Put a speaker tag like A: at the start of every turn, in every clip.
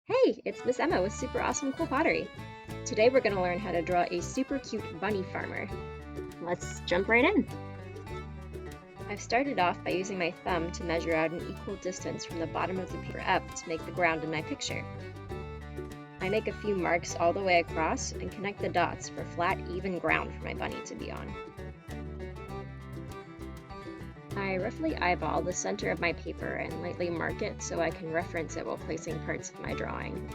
A: Hey, it's Miss Emma with Super Awesome Cool Pottery. Today we're going to learn how to draw a super cute bunny farmer. Let's jump right in. I've started off by using my thumb to measure out an equal distance from the bottom of the paper up to make the ground in my picture. I make a few marks all the way across and connect the dots for flat, even ground for my bunny to be on. I roughly eyeball the center of my paper and lightly mark it so I can reference it while placing parts of my drawing.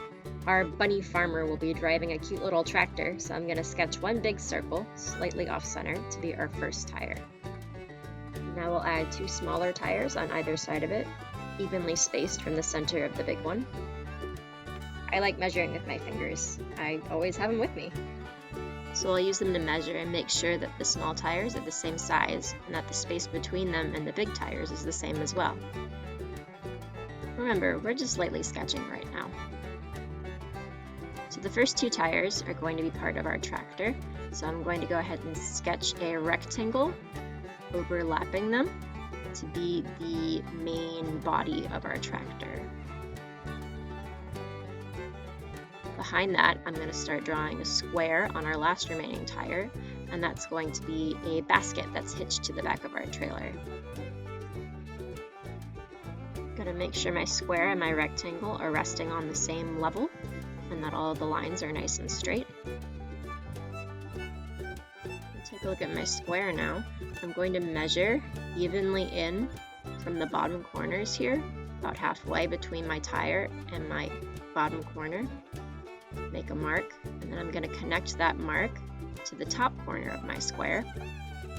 A: Our bunny farmer will be driving a cute little tractor, so I'm going to sketch one big circle, slightly off-center, to be our first tire. Now we'll add two smaller tires on either side of it, evenly spaced from the center of the big one. I like measuring with my fingers. I always have them with me. So I'll use them to measure and make sure that the small tires are the same size and that the space between them and the big tires is the same as well. Remember, we're just lightly sketching right now. So the first two tires are going to be part of our tractor, so I'm going to go ahead and sketch a rectangle overlapping them to be the main body of our tractor. Behind that, I'm going to start drawing a square on our last remaining tire, and that's going to be a basket that's hitched to the back of our trailer. I'm going to make sure my square and my rectangle are resting on the same level, and that all of the lines are nice and straight. Take a look at my square now. I'm going to measure evenly in from the bottom corners here, about halfway between my tire and my bottom corner. Make a mark, and then I'm going to connect that mark to the top corner of my square.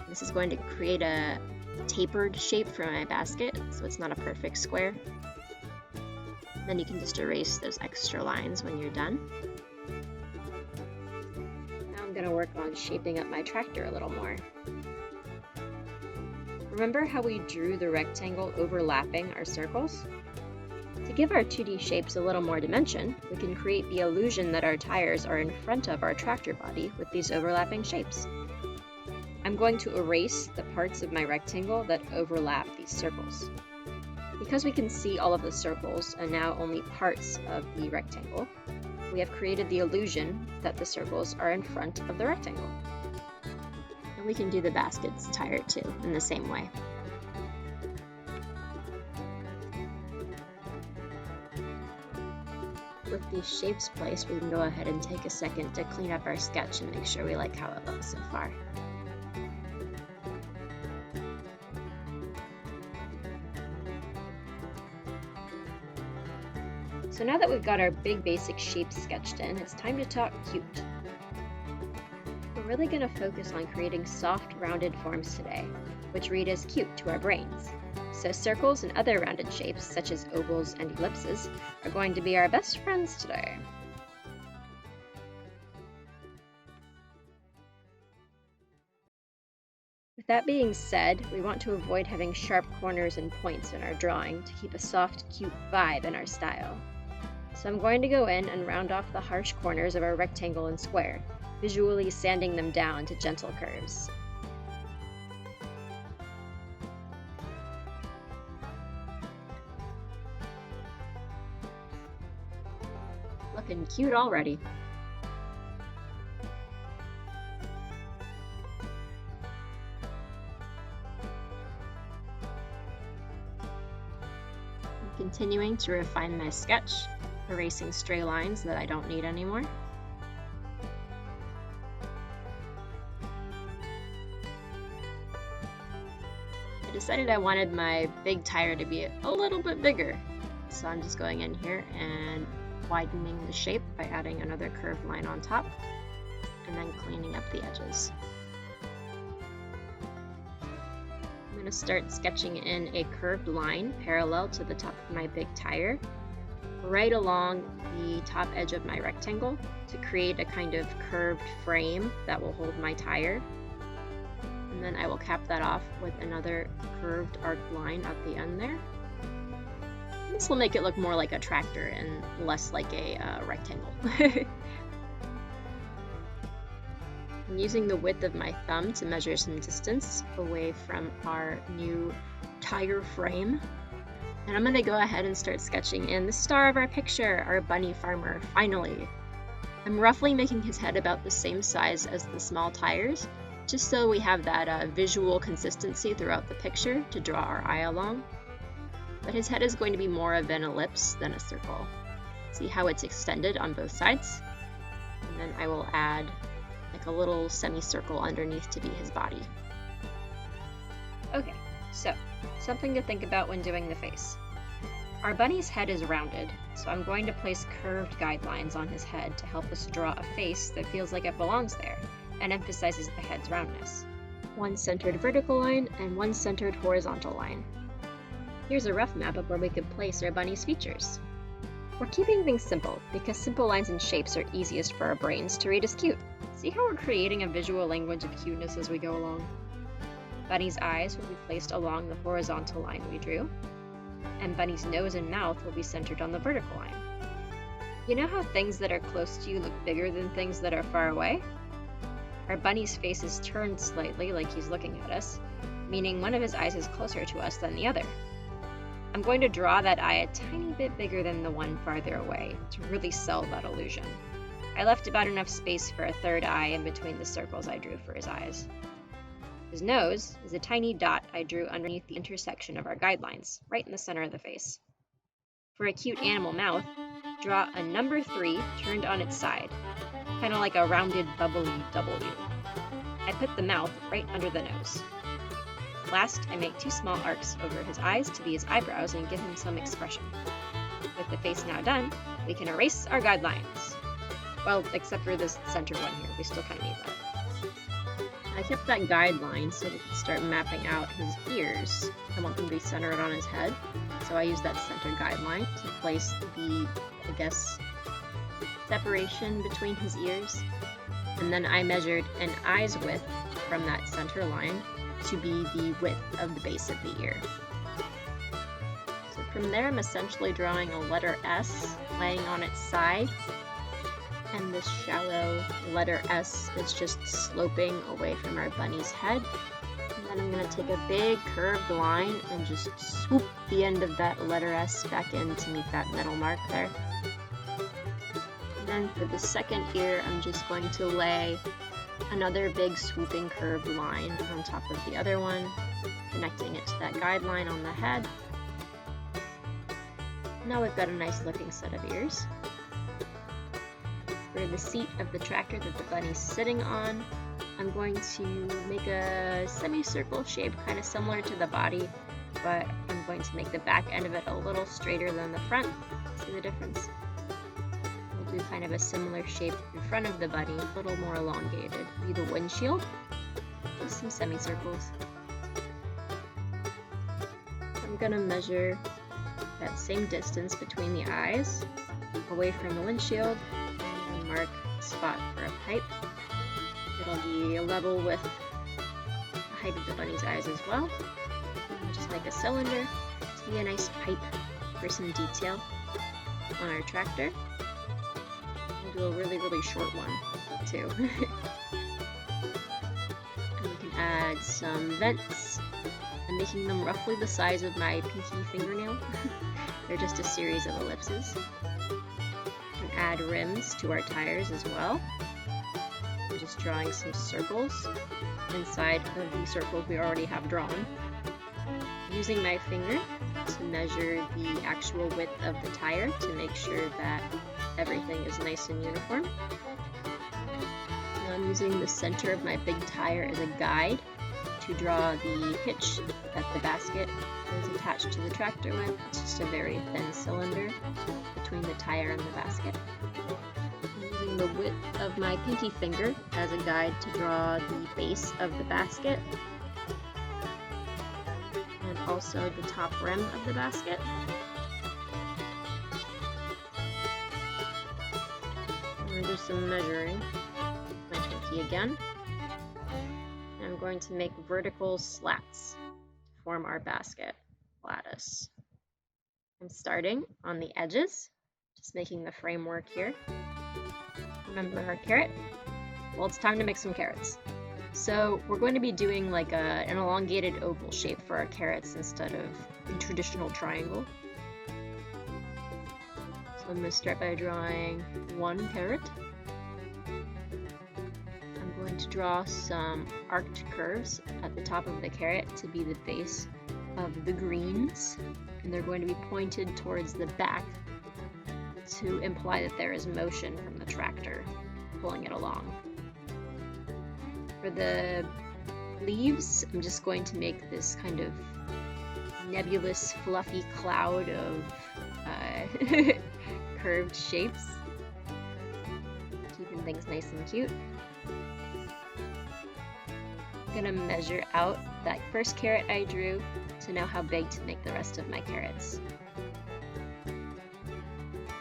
A: This is going to create a tapered shape for my basket, so it's not a perfect square. Then you can just erase those extra lines when you're done. Now I'm going to work on shaping up my tractor a little more. Remember how we drew the rectangle overlapping our circles? To give our 2D shapes a little more dimension, we can create the illusion that our tires are in front of our tractor body with these overlapping shapes. I'm going to erase the parts of my rectangle that overlap these circles. Because we can see all of the circles and now only parts of the rectangle, we have created the illusion that the circles are in front of the rectangle. And we can do the basket's tire too, in the same way. With these shapes placed, we can go ahead and take a second to clean up our sketch and make sure we like how it looks so far. So now that we've got our big basic shapes sketched in, it's time to talk cute. We're really going to focus on creating soft, rounded forms today, which read as cute to our brains. So circles and other rounded shapes, such as ovals and ellipses, are going to be our best friends today. With that being said, we want to avoid having sharp corners and points in our drawing to keep a soft, cute vibe in our style. So I'm going to go in and round off the harsh corners of our rectangle and square, visually sanding them down to gentle curves. Looking cute already. I'm continuing to refine my sketch, erasing stray lines that I don't need anymore. I decided I wanted my big tire to be a little bit bigger, so I'm just going in here and widening the shape by adding another curved line on top, and then cleaning up the edges. I'm going to start sketching in a curved line parallel to the top of my big tire, right along the top edge of my rectangle to create a kind of curved frame that will hold my tire. And then I will cap that off with another curved arced line at the end there. This will make it look more like a tractor and less like a rectangle. I'm using the width of my thumb to measure some distance away from our new tire frame, And I'm gonna go ahead and start sketching in the star of our picture, our bunny farmer, finally. I'm roughly making his head about the same size as the small tires, just so we have that visual consistency throughout the picture to draw our eye along. But his head is going to be more of an ellipse than a circle. See how it's extended on both sides? And then I will add like a little semicircle underneath to be his body. Okay, so something to think about when doing the face. Our bunny's head is rounded, so I'm going to place curved guidelines on his head to help us draw a face that feels like it belongs there and emphasizes the head's roundness. One centered vertical line and one centered horizontal line. Here's a rough map of where we could place our bunny's features. We're keeping things simple because simple lines and shapes are easiest for our brains to read as cute. See how we're creating a visual language of cuteness as we go along? Bunny's eyes will be placed along the horizontal line we drew, and Bunny's nose and mouth will be centered on the vertical line. You know how things that are close to you look bigger than things that are far away? Our bunny's face is turned slightly like he's looking at us, meaning one of his eyes is closer to us than the other. I'm going to draw that eye a tiny bit bigger than the one farther away to really sell that illusion. I left about enough space for a third eye in between the circles I drew for his eyes. His nose is a tiny dot I drew underneath the intersection of our guidelines, right in the center of the face. For a cute animal mouth, draw a number 3 turned on its side, kind of like a rounded bubbly W. I put the mouth right under the nose. Last, I make 2 small arcs over his eyes to be his eyebrows and give him some expression. With the face now done, we can erase our guidelines. Well, except for this center one here, we still kind of need that. I kept that guideline so we can start mapping out his ears. I want them to be centered on his head, so I use that center guideline to place the, separation between his ears. And then I measured an eye's width from that center line to be the width of the base of the ear. So from there, I'm essentially drawing a letter S laying on its side, and this shallow letter S is just sloping away from our bunny's head. And then I'm going to take a big curved line and just swoop the end of that letter S back in to meet that middle mark there. And then for the second ear, I'm just going to lay another big swooping curved line on top of the other one, connecting it to that guideline on the head. Now we've got a nice looking set of ears. For the seat of the tractor that the bunny's sitting on, I'm going to make a semicircle shape, kind of similar to the body, but I'm going to make the back end of it a little straighter than the front. See the difference? We'll do kind of a similar shape in front of the bunny, a little more elongated. Be the windshield, just some semicircles. I'm going to measure that same distance between the eyes, away from the windshield, mark a spot for a pipe. It'll be level with the height of the bunny's eyes as well. We'll just make a cylinder to be a nice pipe for some detail on our tractor. We'll do a really short one too. And we can add some vents. I'm making them roughly the size of my pinky fingernail. They're just a series of ellipses. Add rims to our tires as well. I'm just drawing some circles inside of the circles we already have drawn. Using my finger to measure the actual width of the tire to make sure that everything is nice and uniform. Now I'm using the center of my big tire as a guide to draw the hitch that the basket is attached to the tractor with. It's just a very thin cylinder between the tire and the basket. I'm using the width of my pinky finger as a guide to draw the base of the basket and also the top rim of the basket. I'm going to do some measuring with my pinky again. I'm going to make vertical slats to form our basket lattice. I'm starting on the edges, just making the framework here. Remember our carrot? Well, it's time to make some carrots. So we're going to be doing like an elongated oval shape for our carrots instead of the traditional triangle. I'm going to start by drawing one carrot. I'm going to draw some arced curves at the top of the carrot to be the base of the greens, and they're going to be pointed towards the back to imply that there is motion from the tractor pulling it along. For the leaves, I'm just going to make this kind of nebulous, fluffy cloud of curved shapes, keeping things nice and cute. I'm gonna measure out that first carrot I drew to know how big to make the rest of my carrots.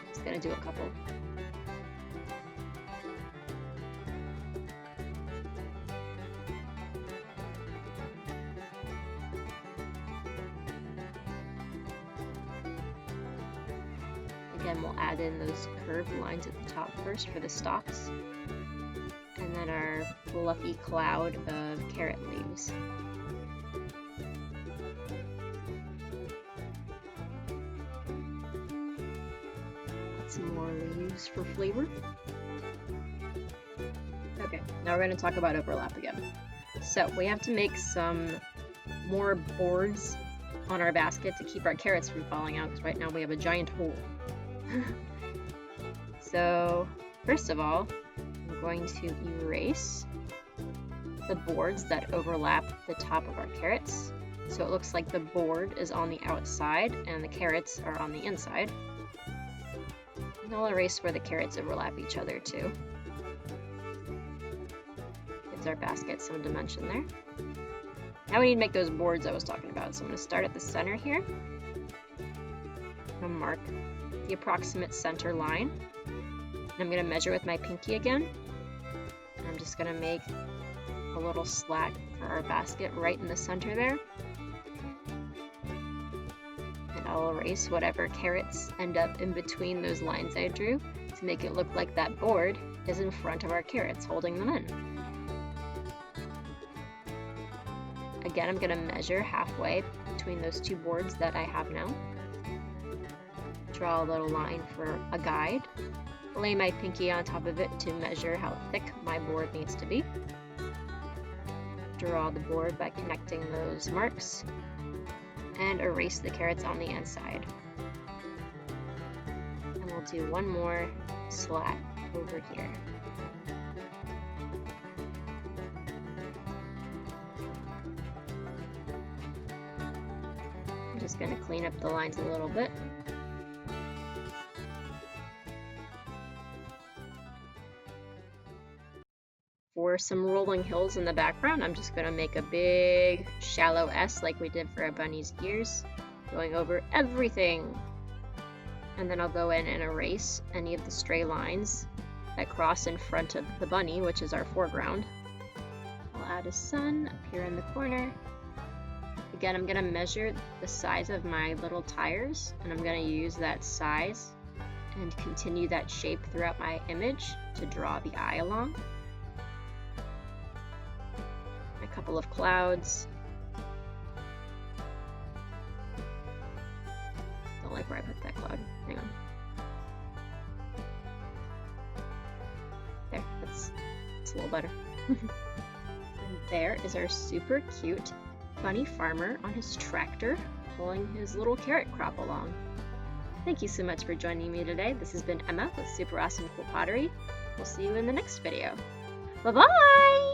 A: Just gonna do a couple. Again, we'll add in those curved lines at the top first for the stalks, and then our fluffy cloud of carrot leaves. Add some more leaves for flavor. Okay, now we're going to talk about overlap again. So we have to make some more boards on our basket to keep our carrots from falling out, because right now we have a giant hole. So, first of all, I'm going to erase the boards that overlap the top of our carrots. So it looks like the board is on the outside and the carrots are on the inside. And I'll erase where the carrots overlap each other too. Gives our basket some dimension there. Now we need to make those boards I was talking about. So I'm going to start at the center here. I'm going to mark the approximate center line. And I'm going to measure with my pinky again. And I'm just going to make a little slat for our basket right in the center there. And I'll erase whatever carrots end up in between those lines I drew to make it look like that board is in front of our carrots holding them in. Again, I'm going to measure halfway between those two boards that I have now. Draw a little line for a guide. Lay my pinky on top of it to measure how thick my board needs to be. Draw the board by connecting those marks. And erase the carrots on the inside. And we'll do one more slat over here. I'm just going to clean up the lines a little bit. For some rolling hills in the background, I'm just going to make a big shallow S like we did for our bunny's ears, going over everything. And then I'll go in and erase any of the stray lines that cross in front of the bunny, which is our foreground. I'll add a sun up here in the corner. Again, I'm going to measure the size of my little tires, and I'm going to use that size and continue that shape throughout my image to draw the eye along. A couple of clouds. Don't like where I put that cloud. Hang on. There, that's a little better. And there is our super cute bunny farmer on his tractor pulling his little carrot crop along. Thank you so much for joining me today. This has been Emma with Super Awesome Cool Pottery. We'll see you in the next video. Bye-bye!